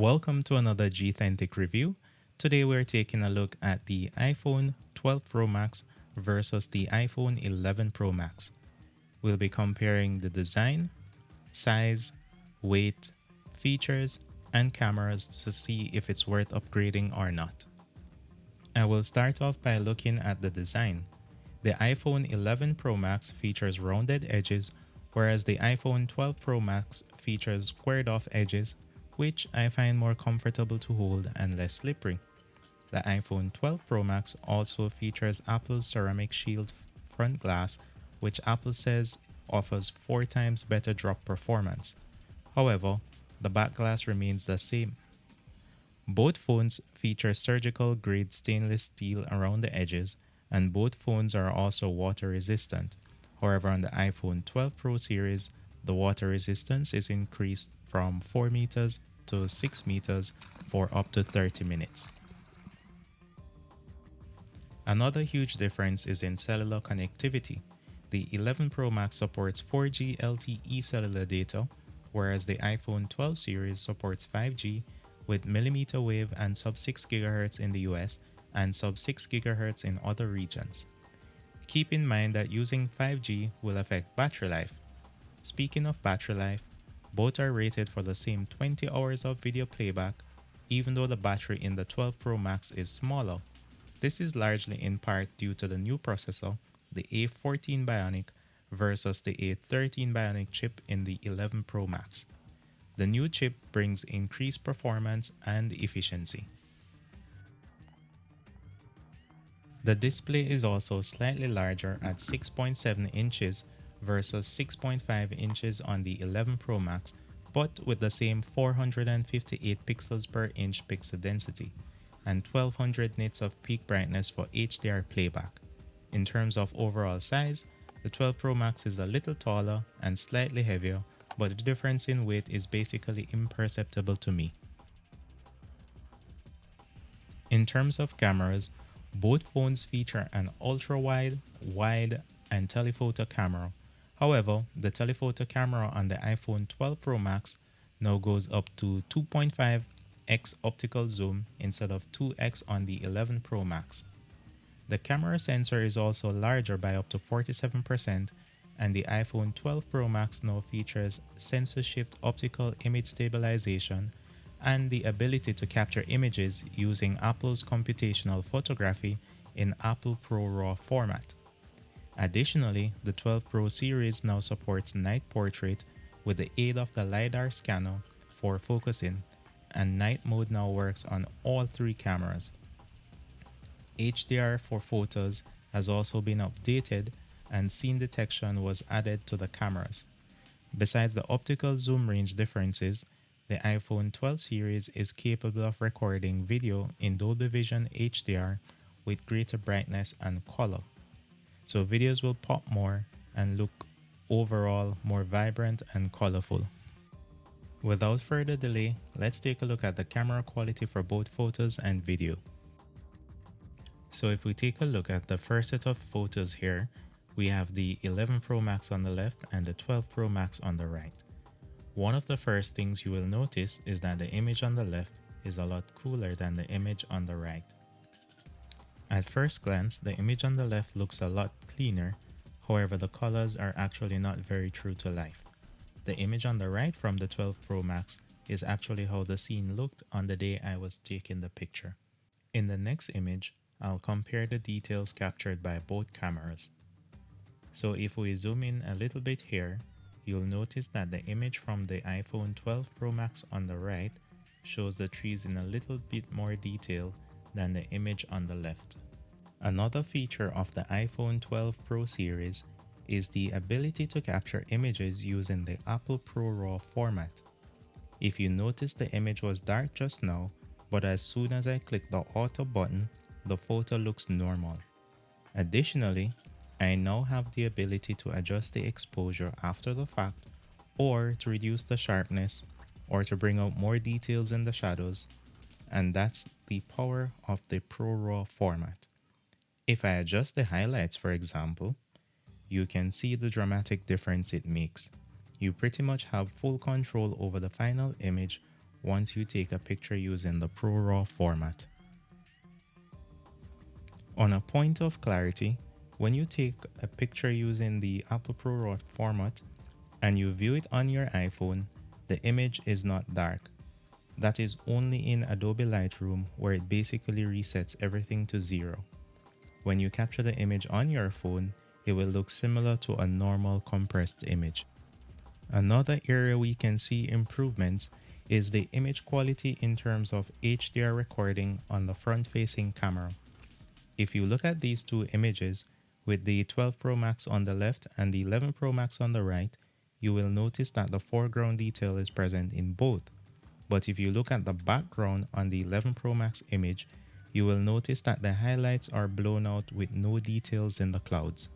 Welcome to another G-Thentic review. Today we're taking a look at the iPhone 12 Pro Max versus the iPhone 11 Pro Max. We'll be comparing the design, size, weight, features, and cameras to see if it's worth upgrading or not. I will start off by looking at the design. The iPhone 11 Pro Max features rounded edges, whereas the iPhone 12 Pro Max features squared off edges, which I find more comfortable to hold and less slippery. The iPhone 12 Pro Max also features Apple's ceramic shield front glass, which Apple says offers 4 times better drop performance. However, the back glass remains the same. Both phones feature surgical grade stainless steel around the edges, and both phones are also water resistant. However, on the iPhone 12 Pro series, the water resistance is increased from 4 meters to 6 meters for up to 30 minutes. Another huge difference is in cellular connectivity. The 11 Pro Max supports 4G LTE cellular data, whereas the iPhone 12 series supports 5G with millimeter wave and sub-6 GHz in the US and sub-6 GHz in other regions. Keep in mind that using 5G will affect battery life. Speaking of battery life, both are rated for the same 20 hours of video playback, even though the battery in the 12 Pro Max is smaller. This is largely in part due to the new processor, the A14 Bionic versus the A13 Bionic chip in the 11 Pro Max. The new chip brings increased performance and efficiency. The display is also slightly larger at 6.7 inches versus 6.5 inches on the 11 Pro Max, but with the same 458 pixels per inch pixel density and 1200 nits of peak brightness for HDR playback. In terms of overall size, the 12 Pro Max is a little taller and slightly heavier, but the difference in weight is basically imperceptible to me. In terms of cameras, both phones feature an ultra-wide, wide, and telephoto camera. However, the telephoto camera on the iPhone 12 Pro Max now goes up to 2.5x optical zoom instead of 2x on the 11 Pro Max. The camera sensor is also larger by up to 47%, and the iPhone 12 Pro Max now features sensor shift optical image stabilization and the ability to capture images using Apple's computational photography in Apple ProRAW format. Additionally, the 12 Pro series now supports night portrait with the aid of the LiDAR scanner for focusing, and night mode now works on all 3 cameras. HDR for photos has also been updated, and scene detection was added to the cameras. Besides the optical zoom range differences, the iPhone 12 series is capable of recording video in Dolby Vision HDR with greater brightness and color. So videos will pop more and look overall more vibrant and colorful. Without further delay, let's take a look at the camera quality for both photos and video. So if we take a look at the first set of photos here, we have the 11 Pro Max on the left and the 12 Pro Max on the right. One of the first things you will notice is that the image on the left is a lot cooler than the image on the right. At first glance, the image on the left looks a lot cleaner, however the colors are actually not very true to life. The image on the right from the 12 Pro Max is actually how the scene looked on the day I was taking the picture. In the next image, I'll compare the details captured by both cameras. So if we zoom in a little bit here, you'll notice that the image from the iPhone 12 Pro Max on the right shows the trees in a little bit more detail than the image on the left. Another feature of the iPhone 12 Pro series is the ability to capture images using the Apple ProRAW format. If you notice, the image was dark just now, but as soon as I click the auto button, the photo looks normal. Additionally, I now have the ability to adjust the exposure after the fact, or to reduce the sharpness, or to bring out more details in the shadows, and that's the power of the ProRAW format. If I adjust the highlights, for example, you can see the dramatic difference it makes. You pretty much have full control over the final image once you take a picture using the ProRAW format. On a point of clarity, when you take a picture using the Apple ProRAW format and you view it on your iPhone, the image is not dark. That is only in Adobe Lightroom, where it basically resets everything to 0. When you capture the image on your phone, it will look similar to a normal compressed image. Another area we can see improvements is the image quality in terms of HDR recording on the front-facing camera. If you look at these two images, with the 12 Pro Max on the left and the 11 Pro Max on the right, you will notice that the foreground detail is present in both. But if you look at the background on the 11 Pro Max image, you will notice that the highlights are blown out with no details in the clouds.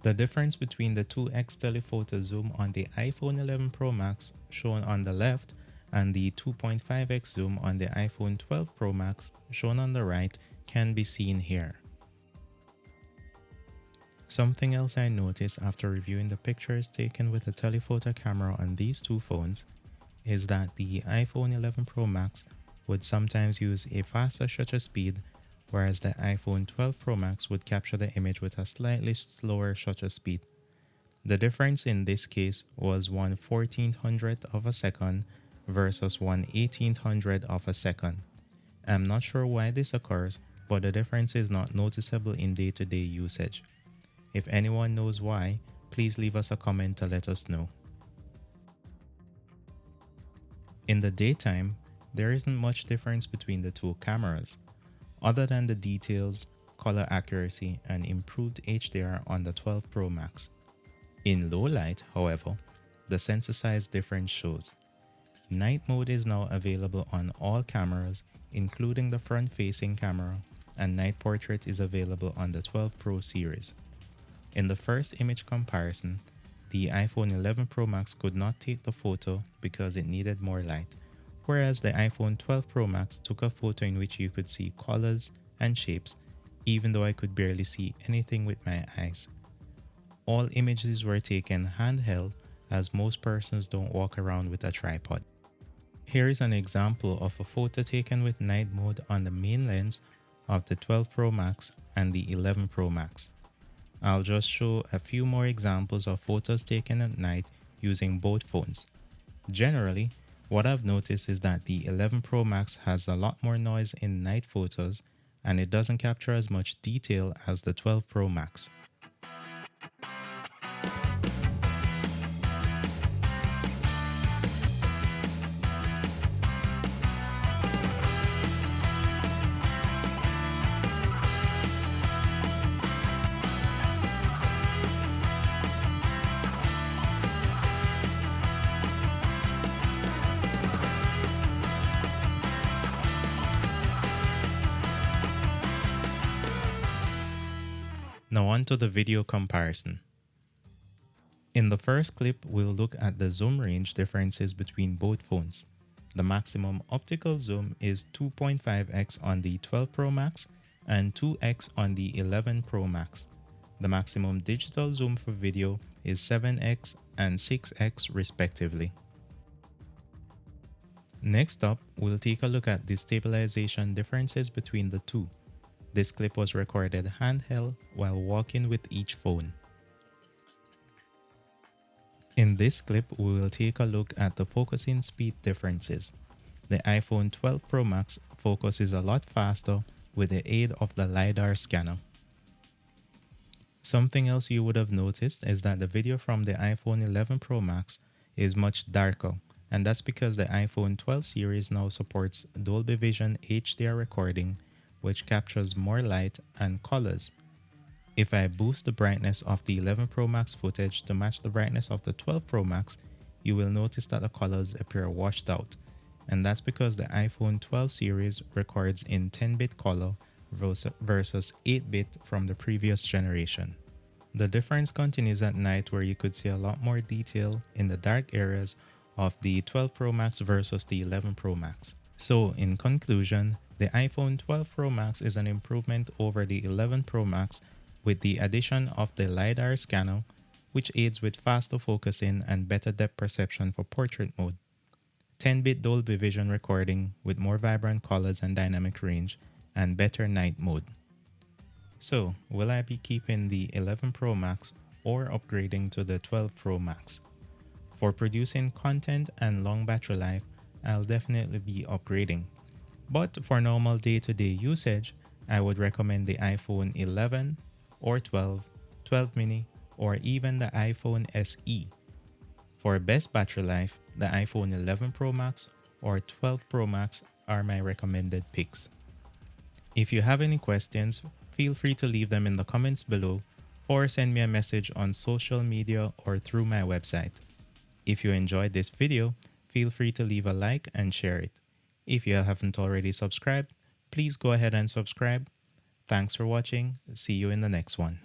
The difference between the 2x telephoto zoom on the iPhone 11 Pro Max shown on the left and the 2.5x zoom on the iPhone 12 Pro Max shown on the right can be seen here. Something else I noticed after reviewing the pictures taken with a telephoto camera on these two phones is that the iPhone 11 Pro Max would sometimes use a faster shutter speed, whereas the iPhone 12 Pro Max would capture the image with a slightly slower shutter speed. The difference in this case was 1/1400th of a second versus 1/1800th of a second. I'm not sure why this occurs, but the difference is not noticeable in day-to-day usage. If anyone knows why, please leave us a comment to let us know. In the daytime, there isn't much difference between the two cameras, other than the details, color accuracy, and improved HDR on the 12 Pro Max. In low light, however, the sensor size difference shows. Night mode is now available on all cameras, including the front-facing camera, and night portrait is available on the 12 Pro series. In the first image comparison, the iPhone 11 Pro Max could not take the photo because it needed more light, whereas the iPhone 12 Pro Max took a photo in which you could see colors and shapes, even though I could barely see anything with my eyes. All images were taken handheld, as most persons don't walk around with a tripod. Here is an example of a photo taken with night mode on the main lens of the 12 Pro Max and the 11 Pro Max. I'll just show a few more examples of photos taken at night using both phones. Generally, what I've noticed is that the 11 Pro Max has a lot more noise in night photos, and it doesn't capture as much detail as the 12 Pro Max. Now on to the video comparison. In the first clip, we'll look at the zoom range differences between both phones. The maximum optical zoom is 2.5x on the 12 Pro Max and 2x on the 11 Pro Max. The maximum digital zoom for video is 7x and 6x respectively. Next up, we'll take a look at the stabilization differences between the two. This clip was recorded handheld while walking with each phone. In this clip, we will take a look at the focusing speed differences. The iPhone 12 Pro Max focuses a lot faster with the aid of the LiDAR scanner. Something else you would have noticed is that the video from the iPhone 11 Pro Max is much darker, and that's because the iPhone 12 series now supports Dolby Vision HDR recording, which captures more light and colors. If I boost the brightness of the 11 Pro Max footage to match the brightness of the 12 Pro Max, you will notice that the colors appear washed out, and that's because the iPhone 12 series records in 10-bit color versus 8-bit from the previous generation. The difference continues at night, where you could see a lot more detail in the dark areas of the 12 Pro Max versus the 11 Pro Max. So in conclusion, the iPhone 12 Pro Max is an improvement over the 11 Pro Max with the addition of the LiDAR scanner, which aids with faster focusing and better depth perception for portrait mode. 10-bit Dolby Vision recording with more vibrant colors and dynamic range, and better night mode. So, will I be keeping the 11 Pro Max or upgrading to the 12 Pro Max? For producing content and long battery life, I'll definitely be upgrading. But for normal day-to-day usage, I would recommend the iPhone 11 or 12, 12 mini, or even the iPhone SE. For best battery life, the iPhone 11 Pro Max or 12 Pro Max are my recommended picks. If you have any questions, feel free to leave them in the comments below or send me a message on social media or through my website. If you enjoyed this video, feel free to leave a like and share it. If you haven't already subscribed, please go ahead and subscribe. Thanks for watching. See you in the next one.